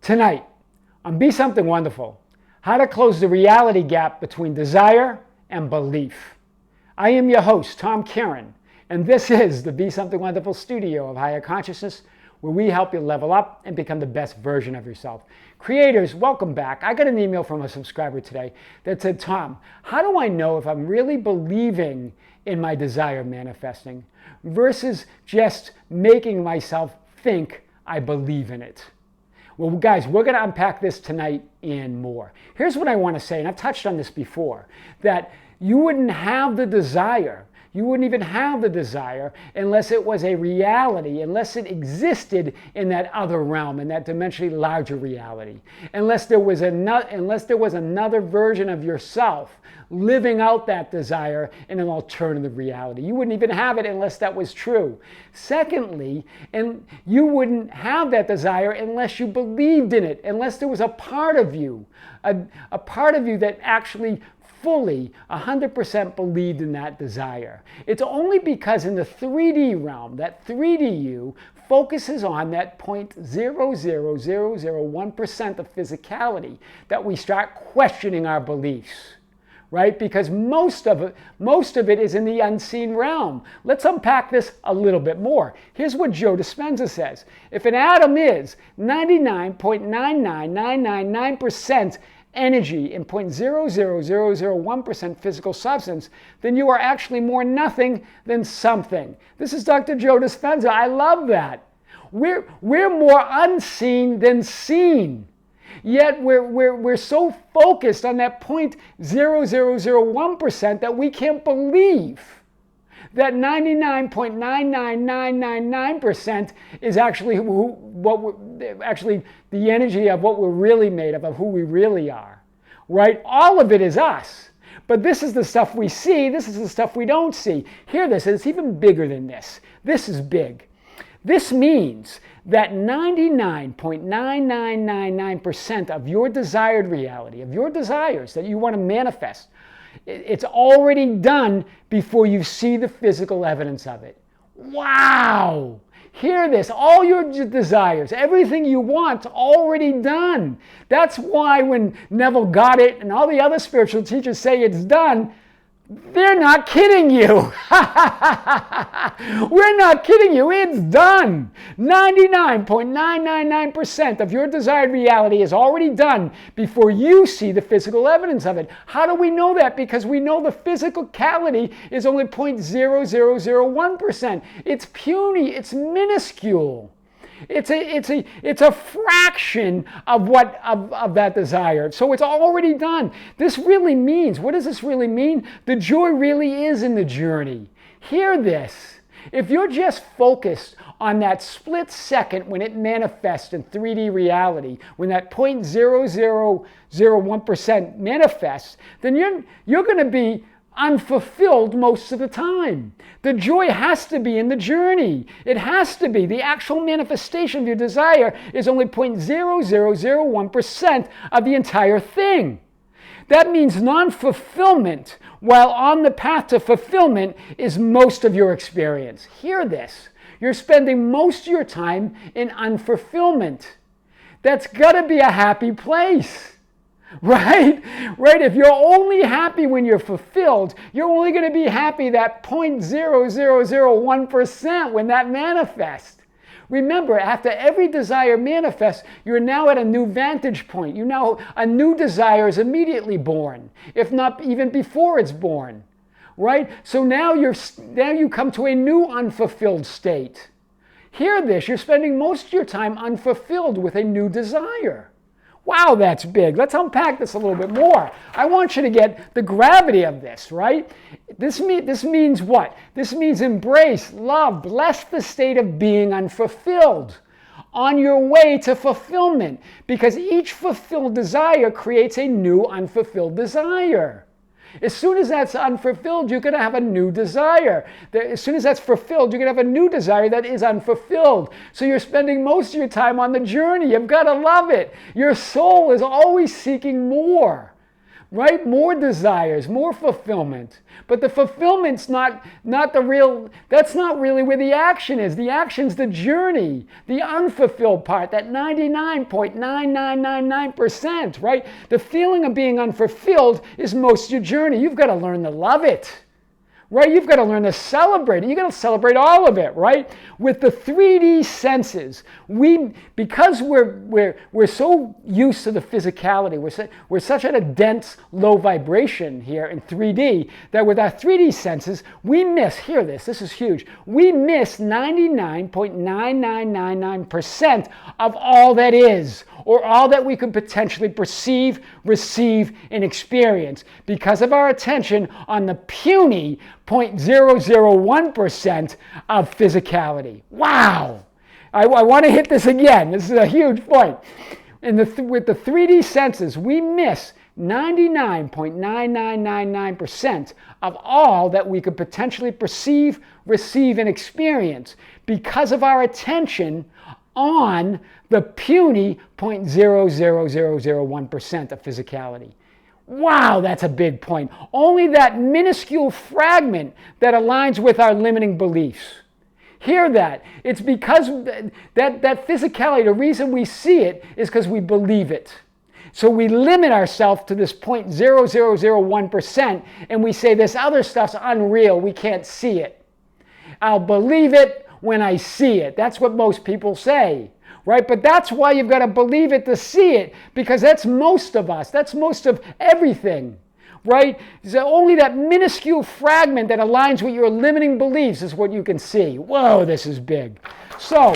Tonight, on Be Something Wonderful, how to close the reality gap between desire and belief. I am your host, Tom Kieran, and this is the Be Something Wonderful studio of higher consciousness, where we help you level up and become the best version of yourself. Creators, welcome back. I got an email from a subscriber today that said, Tom, how do I know if I'm really believing in my desire manifesting versus just making myself think I believe in it? Well, guys, we're going to unpack this tonight and more. Here's what I want to say, and I've touched on this before, that you wouldn't have the desire. You wouldn't even have the desire unless it was a reality, unless it existed in that other realm, in that dimensionally larger reality. Unless there was another version of yourself living out that desire in an alternative reality. You wouldn't even have it unless that was true. Secondly, and you wouldn't have that desire unless you believed in it, unless there was a part of you, a part of you that actually fully 100% believed in that desire. It's only because in the 3D realm, that 3D you focuses on that 0.00001% of physicality that we start questioning our beliefs, right? Because most of it is in the unseen realm. Let's unpack this a little bit more. Here's what Joe Dispenza says. If an atom is 99.99999% energy in 0.00001% physical substance, then you are actually more nothing than something. This is Dr. Joe Dispenza. I love that. We're more unseen than seen. Yet we're so focused on that 0.0001% that we can't believe that 99.99999% is actually the energy of what we're really made of who we really are, right? All of it is us. But this is the stuff we see. This is the stuff we don't see. Hear this, it's even bigger than this. This is big. This means that 99.9999% of your desired reality, of your desires that you want to manifest, it's already done before you see the physical evidence of it. Wow! Hear this, all your desires, everything you want, already done. That's why when Neville got it and all the other spiritual teachers say it's done, they're not kidding you. We're not kidding you. It's done. 99.999% of your desired reality is already done before you see the physical evidence of it. How do we know that? Because we know the physicality is only 0.0001%. It's puny. It's minuscule. It's a fraction of that desire. So it's already done. This really means, what does this really mean? The joy really is in the journey. Hear this. If you're just focused on that split second when it manifests in 3D reality, when that 0.0001% manifests, then you're going to be unfulfilled most of the time. The joy has to be in the journey. It has to be. The actual manifestation of your desire is only 0.0001% of the entire thing. That means non-fulfillment, while on the path to fulfillment, is most of your experience. Hear this. You're spending most of your time in unfulfillment. That's got to be a happy place. Right? If you're only happy when you're fulfilled, you're only going to be happy that 0.0001% when that manifests. Remember, after every desire manifests, you're now at a new vantage point. A new desire is immediately born, if not even before it's born. Right? So now you come to a new unfulfilled state. Hear this, you're spending most of your time unfulfilled with a new desire. Wow, that's big. Let's unpack this a little bit more. I want you to get the gravity of this, right? This means what? This means embrace, love, bless the state of being unfulfilled on your way to fulfillment, because each fulfilled desire creates a new unfulfilled desire. As soon as that's unfulfilled, you're going to have a new desire. As soon as that's fulfilled, you're going to have a new desire that is unfulfilled. So you're spending most of your time on the journey. You've got to love it. Your soul is always seeking more. right? More desires, more fulfillment. But the fulfillment's not the real, that's not really where the action is. The action's the journey, the unfulfilled part, that 99.9999%, right? The feeling of being unfulfilled is most of your journey. You've got to learn to love it. Right? You've got to learn to celebrate it. You've got to celebrate all of it, right? With the 3D senses, because we're so used to the physicality, we're such at a dense, low vibration here in 3D, that with our 3D senses, we miss, hear this is huge, we miss 99.9999% of all that is, or all that we could potentially perceive, receive, and experience because of our attention on the puny 0.001% of physicality. Wow! I want to hit this again. This is a huge point. With the 3D senses, we miss 99.9999% of all that we could potentially perceive, receive, and experience because of our attention on the puny 0.00001% of physicality. Wow, that's a big point. Only that minuscule fragment that aligns with our limiting beliefs. Hear that. It's because that physicality, the reason we see it is because we believe it. So we limit ourselves to this 0.0001% and we say this other stuff's unreal, we can't see it. I'll believe it when I see it. That's what most people say, right? But that's why you've got to believe it to see it, because that's most of us. That's most of everything, right? So only that minuscule fragment that aligns with your limiting beliefs is what you can see. Whoa, this is big. So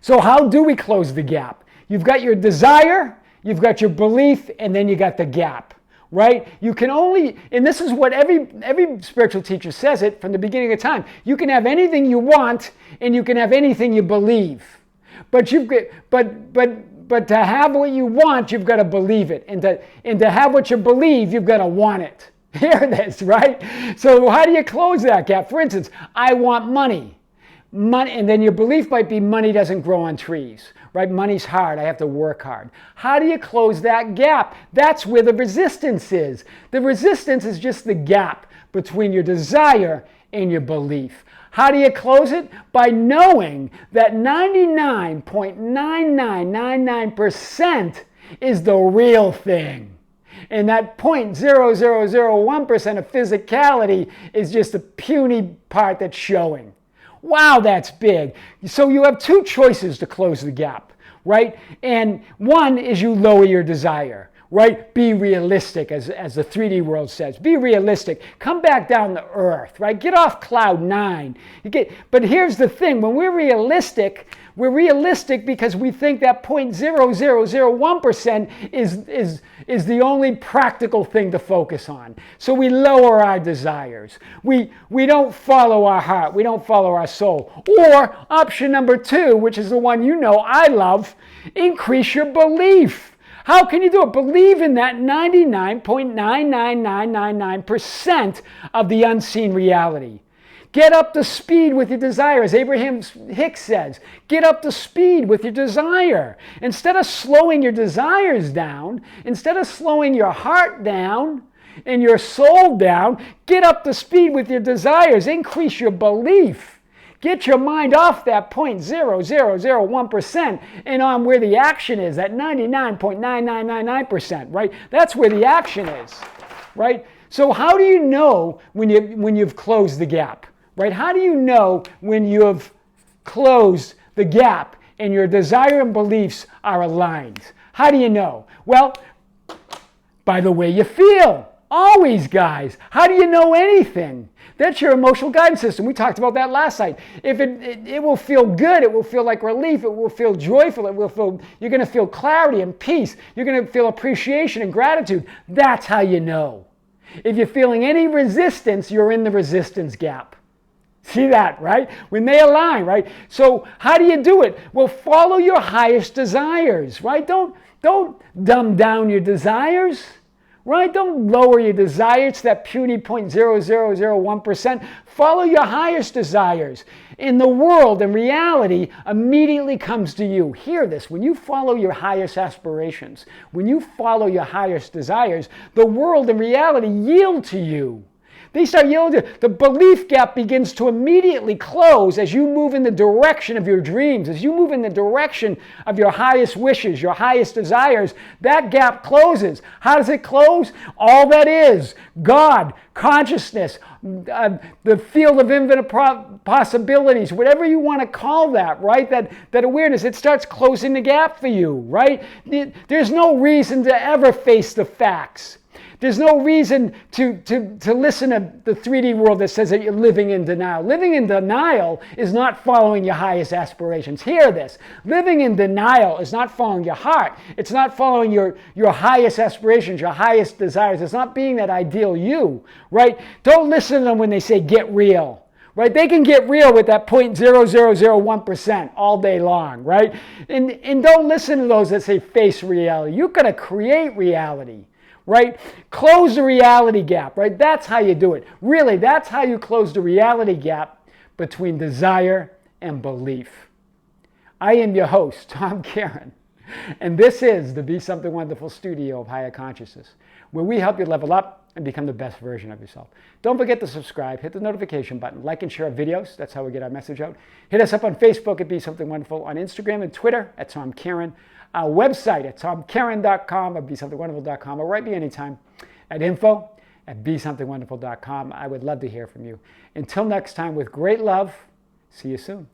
how do we close the gap? You've got your desire, you've got your belief, and then you got the gap. Right? You can only, and this is what every spiritual teacher says it from the beginning of time. You can have anything you want, and you can have anything you believe. But to have what you want, you've got to believe it, and to have what you believe, you've got to want it. Hear this, right? So how do you close that gap? For instance, I want money. Money, and then your belief might be money doesn't grow on trees, right? Money's hard, I have to work hard. How do you close that gap? That's where the resistance is. The resistance is just the gap between your desire and your belief. How do you close it? By knowing that 99.9999% is the real thing. And that 0.0001% of physicality is just a puny part that's showing. Wow, that's big. So you have two choices to close the gap, right? And one is you lower your desire, right? Be realistic, as the 3D world says. Be realistic. Come back down to earth, right? Get off cloud 9. But here's the thing. When we're realistic because we think that 0.0001% is the only practical thing to focus on. So we lower our desires. We don't follow our heart. We don't follow our soul. Or option number 2, which is the one you know I love, increase your belief. How can you do it? Believe in that 99.99999% of the unseen reality. Get up to speed with your desire. As Abraham Hicks says, get up to speed with your desire. Instead of slowing your desires down, instead of slowing your heart down and your soul down, get up to speed with your desires. Increase your belief. Get your mind off that 0.0001% and on where the action is, that 99.9999%, right? That's where the action is, right? So how do you know when you've closed the gap, right? How do you know when you've closed the gap and your desire and beliefs are aligned? How do you know? Well, by the way you feel. Always, guys. How do you know anything? That's your emotional guidance system. We talked about that last night. If it will feel good, it will feel like relief, it will feel joyful, you're going to feel clarity and peace. You're going to feel appreciation and gratitude. That's how you know. If you're feeling any resistance, you're in the resistance gap. See that, right? When they align, right? So how do you do it? Well, follow your highest desires, right? Don't dumb down your desires, Right? Don't lower your desire to that puny 0.0001%. Follow your highest desires. In the world and reality immediately comes to you. Hear this. When you follow your highest aspirations, when you follow your highest desires, the world and reality yield to you. They start yielding. The belief gap begins to immediately close as you move in the direction of your dreams, as you move in the direction of your highest wishes, your highest desires. That gap closes. How does it close? All that is God, consciousness, the field of infinite possibilities, whatever you want to call that, right? That awareness, it starts closing the gap for you, right? There's no reason to ever face the facts. There's no reason to listen to the 3D world that says that you're living in denial. Living in denial is not following your highest aspirations. Hear this. Living in denial is not following your heart. It's not following your highest aspirations, your highest desires. It's not being that ideal you, right? Don't listen to them when they say get real. Right? They can get real with that 0.0001% all day long, right? And don't listen to those that say face reality. You're going to create reality. Right? Close the reality gap, right? That's how you do it. Really, that's how you close the reality gap between desire and belief. I am your host, Tom Karen, and this is the Be Something Wonderful studio of Higher Consciousness, where we help you level up and become the best version of yourself. Don't forget to subscribe, hit the notification button, like and share our videos. That's how we get our message out. Hit us up on Facebook at Be Something Wonderful, on Instagram and Twitter at Tom Karen. Our website at tomkaren.com or besomethingwonderful.com, or write me anytime at info@besomethingwonderful.com. I would love to hear from you. Until next time, with great love, see you soon.